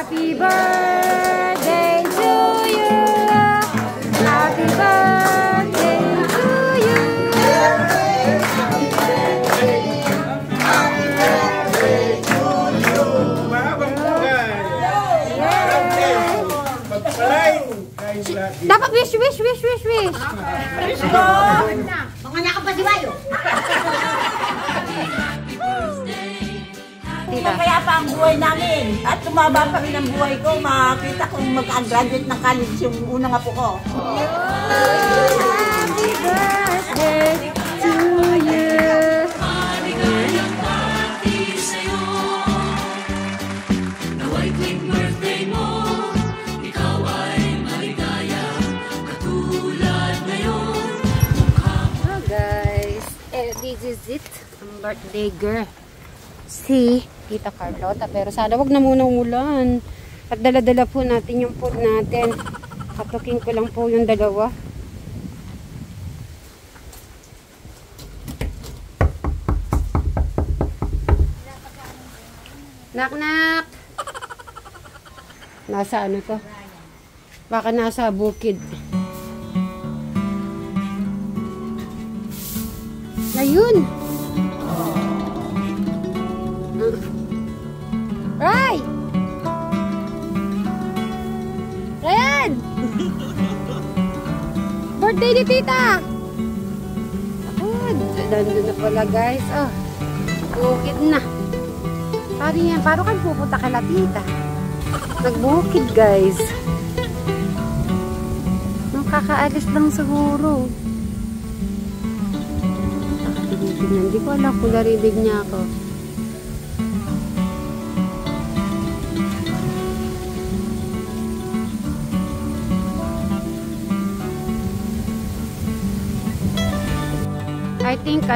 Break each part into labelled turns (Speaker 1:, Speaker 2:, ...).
Speaker 1: Happy birthday to you. Happy birthday to you. Happy birthday to you. Dapat wish. Wish ko.
Speaker 2: Mga nakapasiwayo. Kaya pa ang buhay namin. At tumaba pa rin ang buhay ko. Makakita kong mag-graduate ng college yung unang apo ko.
Speaker 1: Happy birthday to you.
Speaker 3: Maligayang party sa'yo. Nawa'y tuwing birthday mo, ikaw ay maligaya. Katulad ngayon,
Speaker 1: Hello guys, this is it. Ang birthday girl. Si Tita Carlota. Pero sana wag na muna umulan. At dala-dala po natin yung food natin. Katuking ko lang po yung dalawa. Knock. Nasa ano to? Baka nasa bukid. Ayun! Ray! Ryan! Birthday ni Tita! Nandun na pala guys. Oh, bukid na. Paano yan? Paano kan pupunta kala Tita? Nagbukid guys. Nakakaalis lang siguro. Hindi ko alam kung narinig niya ako. I think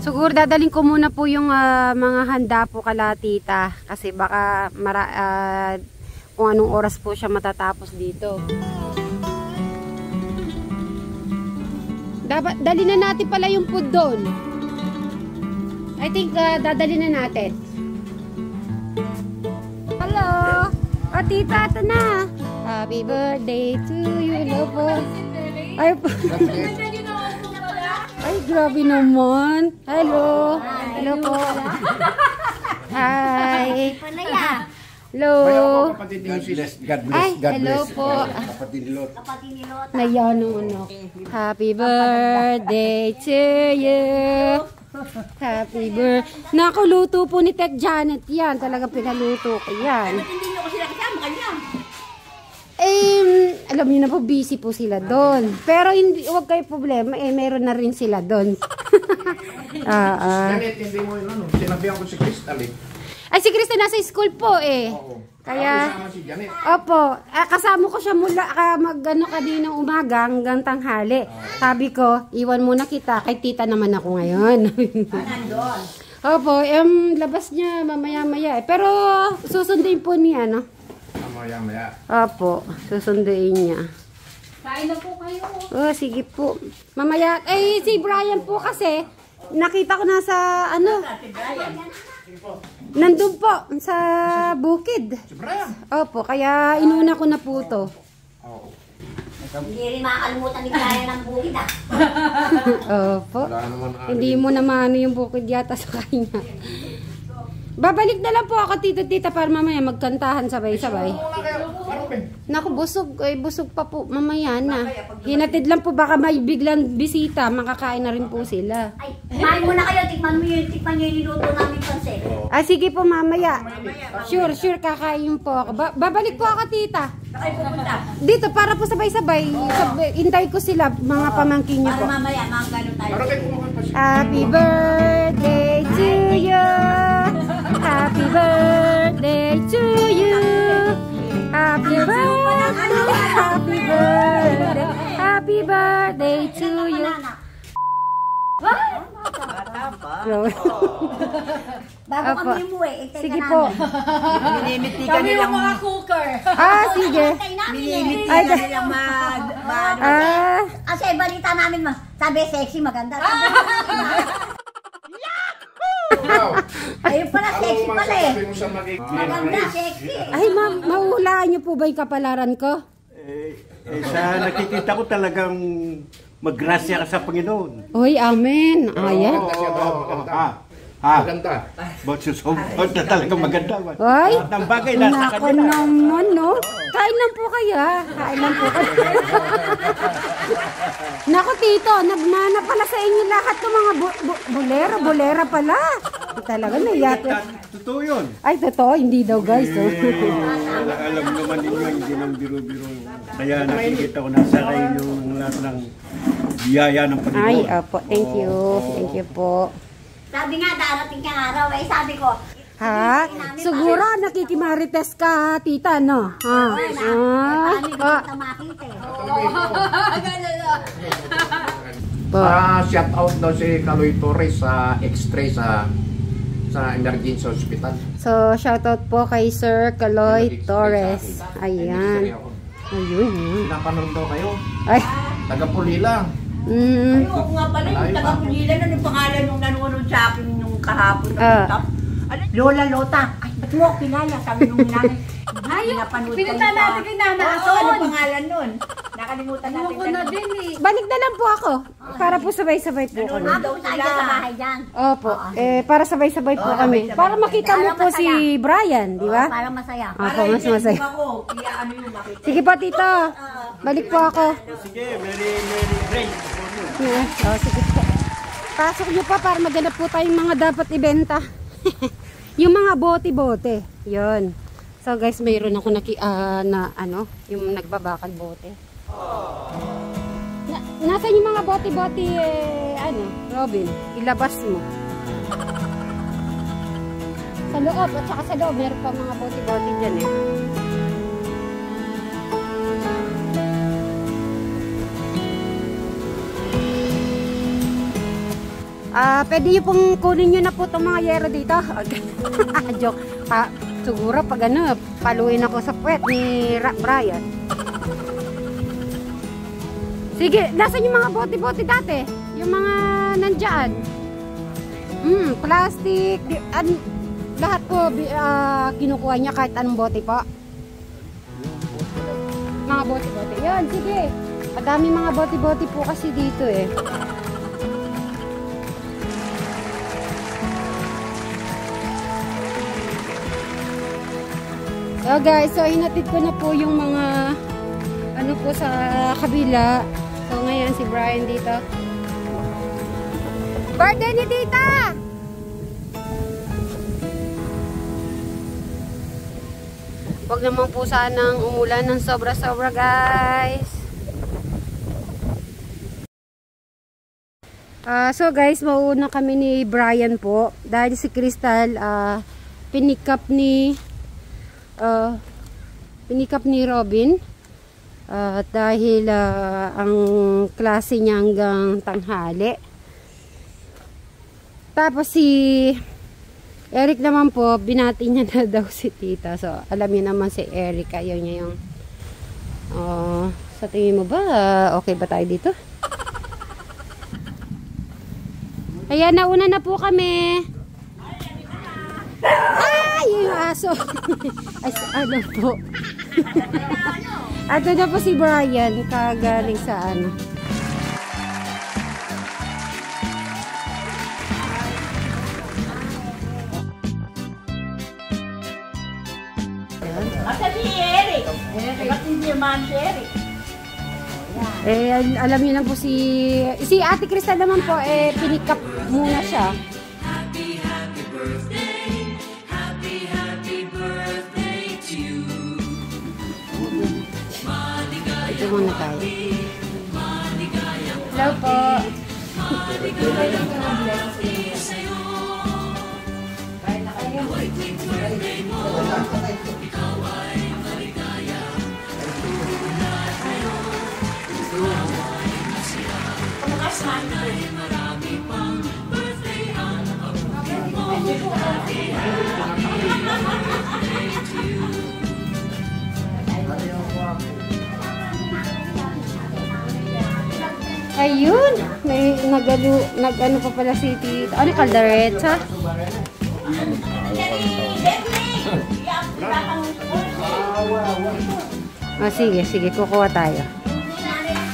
Speaker 1: siguro dadaling ko muna po yung mga handa po kala Tita kasi baka kung anong oras po siya matatapos dito. Dapat dali na natin pala yung food doon. I think dadali na natin. Hello. O Tita, ito na. Happy birthday to you, love. Ay, grabe naman. Hello. Hello po. Hi. Hello. Ay, hello po. Nayanong ano. Happy birthday to you. Happy birthday. Nakuluto po ni Tek Janet yan. Talagang pinaluto ko yan.
Speaker 2: Hindi nyo ko sila kasama kanya.
Speaker 1: Alam niyo na po, busy po sila doon. Pero hindi, huwag kayo problema, meron na rin sila doon.
Speaker 4: Janet, hindi mo yun, sinabihan ko si Crystal eh.
Speaker 1: Ay, si Crystal nasa school po eh.
Speaker 4: Oo.
Speaker 1: Kaya,
Speaker 4: Kasama si Janet.
Speaker 1: opo, kasama ko siya mula, kaninang umaga hanggang tanghali. Sabi ko, iwan muna kita, kay Tita naman ako ngayon.
Speaker 2: Nandun.
Speaker 1: Opo, labas niya mamaya-maya eh. Pero, susunduin po niya, no?
Speaker 4: Maya-maya.
Speaker 1: Opo, susunduin niya.
Speaker 2: Kain na po kayo.
Speaker 1: Oh, sige po. Mamaya, si Brian po kasi, nakita ko nasa, nandun po, sa bukid.
Speaker 4: Si Brian.
Speaker 1: Opo, kaya inuna ko na po to.
Speaker 4: Oo.
Speaker 2: Hindi rin makakalimutan ni Kaya ng bukid ah.
Speaker 1: Opo.
Speaker 4: Wala naman
Speaker 1: Hindi mo naman yung bukid yata sa kanya. Babalik na lang po ako, Tita, para mamaya magkantahan sabay-sabay.
Speaker 4: Wala kayo. Marupin.
Speaker 1: Naku, busog pa po mamaya na. Hinatid lang po, baka may biglang bisita, makakain na rin po sila.
Speaker 2: Ay, kumain muna kayo. Tikman nyo yung niluto namin pansit.
Speaker 1: Sige po mamaya. Sure, kakain po ako. Babalik po ako, Tita.
Speaker 2: Kayo pupunta.
Speaker 1: Dito, para po sabay-sabay. Hintay ko sila, mga pamangkin niyo po.
Speaker 2: Para mamaya, mga gano'n tayo.
Speaker 4: Marupin ko mga pasyon.
Speaker 1: Happy birthday to you. Happy birthday to you. Happy birthday to you.
Speaker 2: Bago
Speaker 1: Opo.
Speaker 2: kami umuwi,
Speaker 1: Sige po.
Speaker 2: Minimiti ka nilang mga cooker.
Speaker 1: Sige.
Speaker 2: Minimiti
Speaker 1: Ay,
Speaker 2: ka nilang Kasi balita namin, sabi sexy, maganda.
Speaker 4: Wow.
Speaker 1: Ay,
Speaker 2: Ayun pala, sexy pala eh.
Speaker 4: Sabi mo sa magiging
Speaker 2: Maganda, sexy.
Speaker 1: Ay, ma'am, mahulaan niyo po ba yung kapalaran ko?
Speaker 5: Sa nakikita ko talagang maggrasya ka sa Panginoon.
Speaker 1: Uy, amen. Ayan.
Speaker 4: Maganda.
Speaker 5: Ba't susumot na talagang maganda ba?
Speaker 1: Ay,
Speaker 5: Lahat ng bagay nasa
Speaker 1: nako
Speaker 5: kanila.
Speaker 1: naman, no? Kain lang po kayo, ha? Kain lang po kayo. Nako, tito, nagmana pala sa inyo lahat ng mga bolera pala. Talaga, naiyak.
Speaker 5: Totoo yun.
Speaker 1: Ay, totoo, hindi daw, guys. Oh.
Speaker 5: Alam naman ninyo, hindi nang biro-biro. Kaya nakikita ko nasa kayo yung lahat ng biyaya ng Panginoon.
Speaker 1: Ay, opo, thank you. Thank you po.
Speaker 2: Sabi nga, darating kang araw eh. Sabi ko,
Speaker 1: Ha? Siguro nakikimarites ka, tita, no? Ha?
Speaker 2: paano kita makita eh.
Speaker 1: Po.
Speaker 4: Shout out daw si Kaloy Torres sa X-ray sa emergency hospital.
Speaker 1: So, shoutout po kay Sir Kaloy Torres. Ayan. Ayun, yun.
Speaker 4: Pinapanood daw kayo.
Speaker 1: Ay.
Speaker 4: Taga-Puli lang.
Speaker 1: Mm.
Speaker 2: Ay, oo nga pala, yung taga-Pulila na yung pangalan nung nanonood sa akin nung kahapon na punta. Lola Lota. Ay, ba't mo ako kilala? Sabi nung nanay. Ay,
Speaker 6: Pinunta natin kay Nana
Speaker 2: Oo,
Speaker 6: Aton.
Speaker 2: ano pangalan nun? Nakalimutan natin.
Speaker 6: Ako na din eh.
Speaker 1: Balik na lang po ako. Para po sabay-sabay po kami.
Speaker 2: Nanonood daw sila sa bahay dyan.
Speaker 1: Opo. Para sabay-sabay po kami. Para makita mo po si Brian, di ba?
Speaker 2: Para masaya.
Speaker 1: Opo, mas masaya.
Speaker 2: Ako, kaya ano yung makita.
Speaker 1: Sige po, tito. Balik po ako.
Speaker 5: Sige, very great.
Speaker 1: Sige po. Pasok niyo pa para maghanap po tayong mga dapat ibenta. Yung mga bote-bote. Yun. So guys, mayroon ako na ano, yung nagbabakal bote. Nasaan yung mga bote-bote, ano, Robin? Ilabas mo. Sa loob, at saka sa loob, meron pa mga bote-bote dyan eh. Pwede nyo pong kunin nyo na po itong mga yero dito. Joke. Siguro pag ano, paluin ako sa puwet ni Brian. Sige, nasan yung mga bote-bote dati? Yung mga nandyan. Plastic. Lahat po kinukuha niya kahit anong bote po. Mga bote-bote. Yun, sige. Madami mga bote-bote po kasi dito eh. So guys, so hinatid ko na po yung mga ano po sa kabila. So ngayon si Brian dito. Birthday ni tita! Huwag naman po sanang umulan ng sobra-sobra guys. So guys, mauuna kami ni Brian po. Dahil si Crystal pinikap ni Robin dahil ang klase niya hanggang tanghali. Tapos si Eric naman po, binati niya na daw si tita. So alam niyo naman si Eric, ayaw niya yung sa tingin mo ba okay ba tayo dito? Ayan, nauna na po kami. Ay, yung aso. Ay, ano po. Ato na po si Brian, kagaling sa ano.
Speaker 2: Asa si Eric? Ba't hindi naman si Eric?
Speaker 1: Alam niyo na po si Ate Crystal naman po, pinikap muna siya.
Speaker 3: Happy, happy birthday. Happy, happy birthday to you.
Speaker 1: Ito muna tayo. Hello po. Ayun, may nag-ano pa pala si Tito. Ano, kaldereta? Sige, sige, kukuha tayo.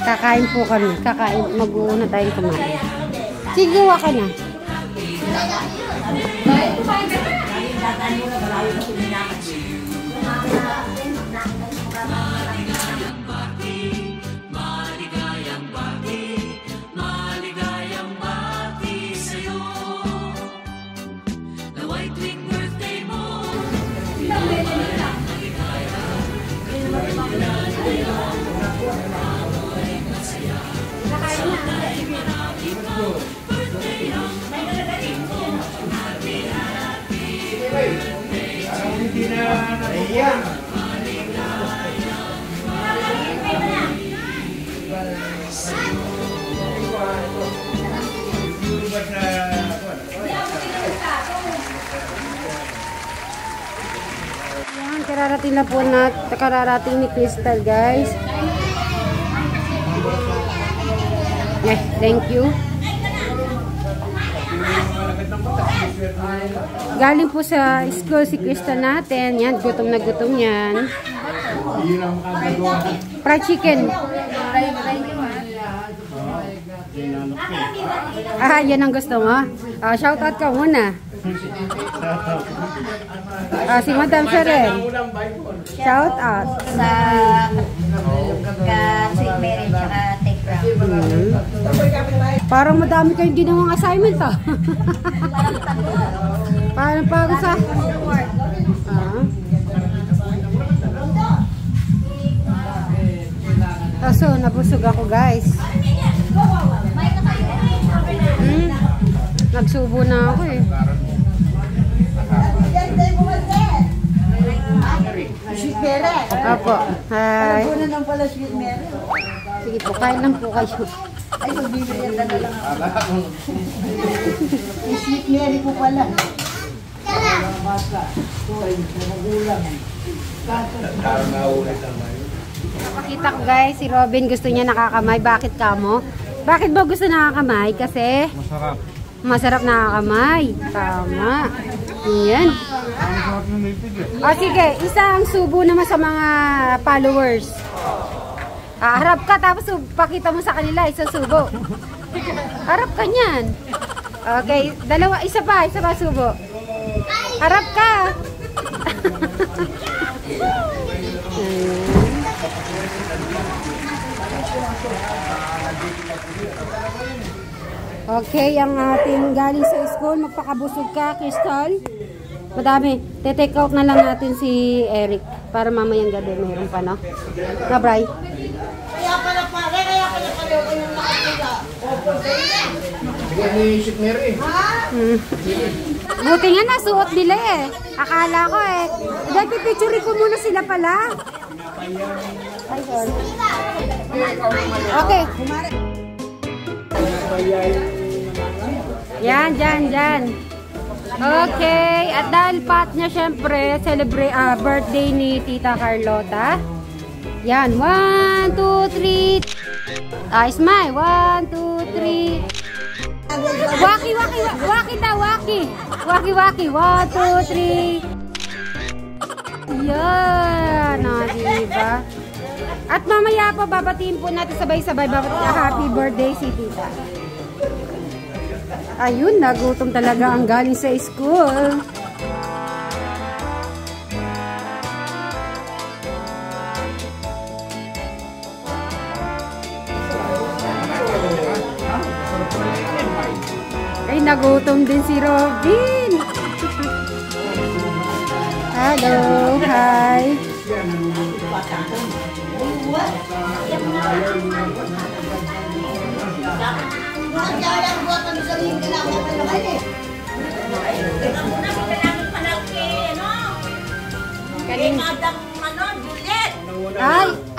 Speaker 1: Kakain po kami. Kakain, mag-uuna tayong kumain. Sige, kuha ka na.
Speaker 3: Maligayang bati sa'yo. The white wing birthday mo.
Speaker 5: Hindi na naiyan.
Speaker 1: Yan, kararating na po kararating ni Crystal, guys. Thank you. Galing po sa school si Crystal natin. Yan, gutom na gutom yan. Fried chicken. Yan ang gusto mo. Shout out ka muna. Si Madam Sharon. Shout out.
Speaker 2: Sa Sweet Mary tsaka Take Round.
Speaker 1: Parang madami kayong ginawang assignment ah. Parang sa so, nabusog ako, guys. Nagsubo na ako eh.
Speaker 2: Sweet Mary.
Speaker 1: Opo. Hi.
Speaker 2: Ano nang pala Sweet Mary?
Speaker 1: Sige po, kain lang po kayo.
Speaker 2: Ay, magbibigyan ka na lang. Sweet Mary po pala.
Speaker 1: Napakita ko, guys, si Robin gusto niya nakakamay. Bakit kamo? Bakit ba gusto nakakamay? Kasi masarap nakakamay. Tama. Yan. Sige, isang subo naman sa mga followers. Harap ka, tapos pakita mo sa kanila, isang subo. Harap ka niyan. Okay, isa pa subo. Harap ka. Okay, ang ating galing sa school, magpakabusog ka, Crystal. Madami. Te-take out na lang natin si Eric para mamayang gabi mayroon pa, no? Bye.
Speaker 2: Kaya pala yung nakapila.
Speaker 4: Sige ni Sweet Mary.
Speaker 1: Buti nga nasuot nila eh. Akala ko eh. Dahil pipicturein ko muna sila pala. Okay. Yan, dyan. Okay. At dahil pat niya syempre, celebrate birthday ni Tita Carlota. Yan. 1, 2, 3. Smile. 1, 2, 3. Waki. Waki. 1, 2, 3. Yan. Diba? At mamaya pa babatiin po natin sabay-sabay happy birthday si Tita. Ayun, nagutom talaga ang galing sa school. Ay, nagutom din si Robin. Hello, hi.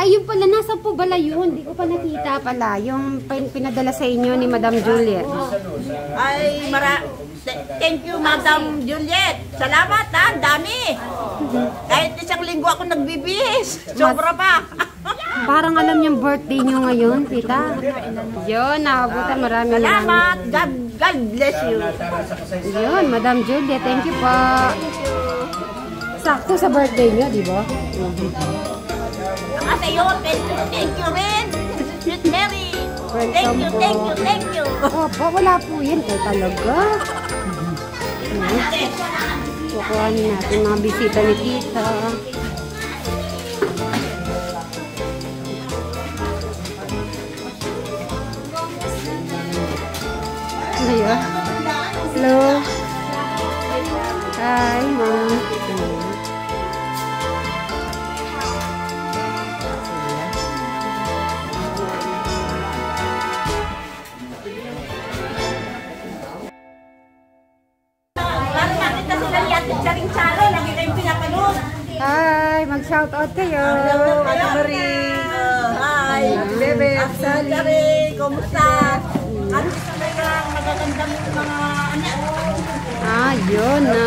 Speaker 1: Ayun pala, nasa po bala yun? Hindi ko pa nakita pala. Yung pinadala sa inyo ni Madam Juliet.
Speaker 2: Ay, thank you, Madam Juliet. Salamat, ha? Dami. Kahit isang linggo ako nagbibihis. Sobra pa.
Speaker 1: Parang alam niyang birthday niyo ngayon, Tita. Yun, nakabutan. Maraming
Speaker 2: Salamat. God God bless you.
Speaker 1: Yun, Madam Julia, thank you po. Sakto sa birthday niyo, di ba?
Speaker 2: At ayun, thank you rin. Sweet Mary.
Speaker 1: Welcome po.
Speaker 2: Thank you.
Speaker 1: Opo, wala po yan. Eh, talaga. Kukuhanin natin mga bisita ni Tita. Ayun. Hello. Hi, Ma'am.
Speaker 2: Parang nakita sila ni Ate Charing Charo, lagi kayong pinapanood.
Speaker 1: Hi, mag-shoutout kayo.
Speaker 2: Ate Marie. Hi. Bebe. Ate Charing, kumusta? Ano sa mga magagandang mga anak?
Speaker 1: Yun na.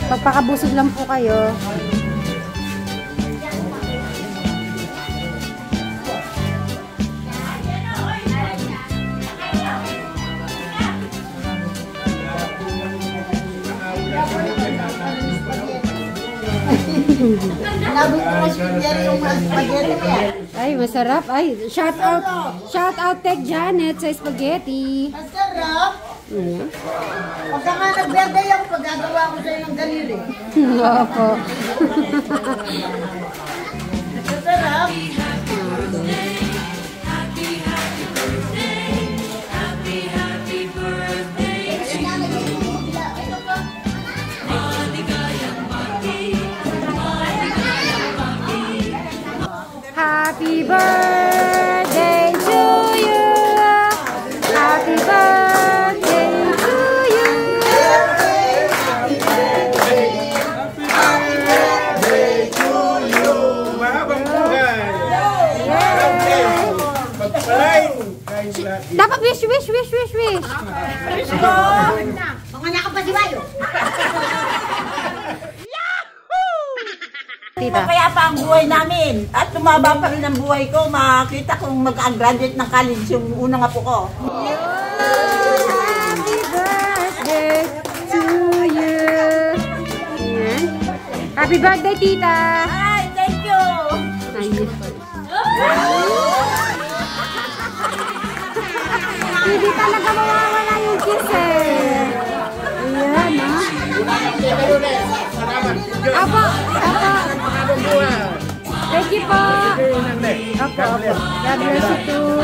Speaker 1: Pagpakabusog lang po kayo. Ay, masarap. Ay, shout out Tech Janet sa spaghetti.
Speaker 6: Masarap.
Speaker 1: Ayan.
Speaker 6: Pagka nga nag-birthday ako, pagkagawa ko sa'yo ng ganili.
Speaker 1: Opo.
Speaker 6: Masarap.
Speaker 3: Happy birthday to you. Maligayang bati, maligayang bati.
Speaker 1: Happy birthday to you. Happy birthday to you.
Speaker 5: Mahabang buhay! Pagpalain! Kain lahat.
Speaker 1: Dapat wish.
Speaker 6: Mga nakapasiwayo.
Speaker 1: Tita.
Speaker 2: Kaya pa ang buhay namin. At tumaba pa rin ang buhay ko. Makita kong mag-graduate ng college yung unang apo ko.
Speaker 1: Happy birthday to you. Ayan. Happy birthday, Tita.
Speaker 2: Ay, thank you!
Speaker 1: Ayun. Hindi talaga mawawala yung kiss eh. Ayan, ha? Apo. Thank you po. Apo. God bless you too.